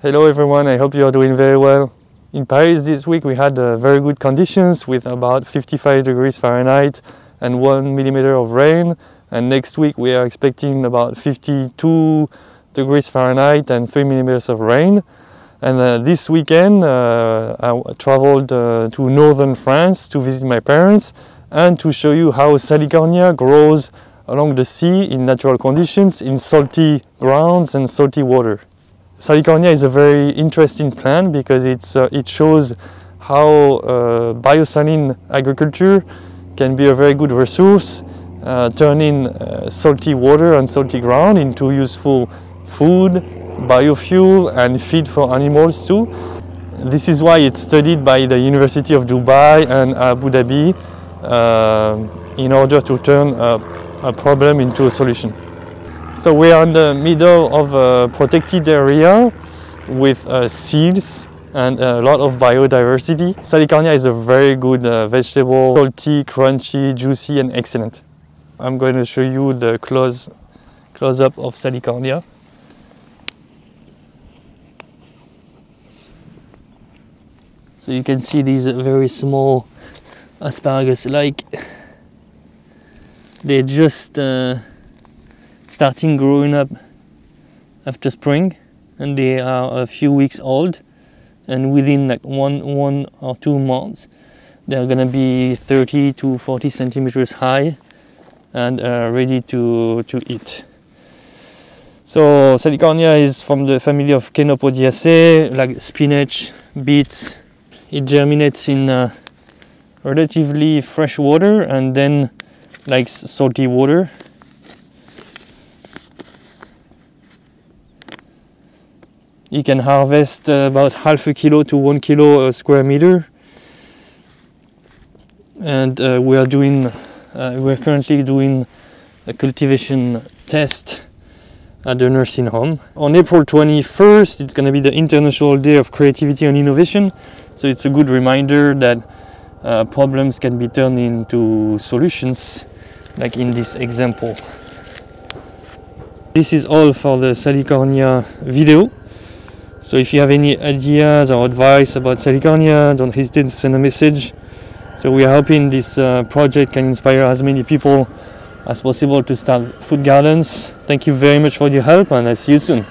Hello everyone, I hope you are doing very well. In Paris this week we had very good conditions with about 55 degrees Fahrenheit and 1 millimeter of rain, and next week we are expecting about 52 degrees Fahrenheit and 3 millimeters of rain. And this weekend I traveled to northern France to visit my parents and to show you how Salicornia grows along the sea in natural conditions, in salty grounds and salty water. Salicornia is a very interesting plant because it shows how biosaline agriculture can be a very good resource, turning salty water and salty ground into useful food, biofuel and feed for animals too. This is why it's studied by the University of Dubai and Abu Dhabi in order to turn a problem into a solution. So we are in the middle of a protected area with seals and a lot of biodiversity. Salicornia is a very good vegetable, salty, crunchy, juicy and excellent. I'm going to show you the close-up of Salicornia. So you can see these very small asparagus, like they're just starting growing up after spring, and they are a few weeks old, and within like one or 2 months they're gonna be 30 to 40 centimeters high and ready to eat. So Salicornia is from the family of Chenopodiaceae, like spinach, beets. It germinates in relatively fresh water and then likes salty water. You can harvest about half a kilo to 1 kilo a square meter, and we're currently doing a cultivation test at the nursing home. On April 21st, it's going to be the International Day of Creativity and Innovation, so it's a good reminder that problems can be turned into solutions, like in this example. This is all for the Salicornia video. So if you have any ideas or advice about Salicornia, don't hesitate to send a message. So we are hoping this project can inspire as many people as possible to start food gardens. Thank you very much for your help, and I'll see you soon.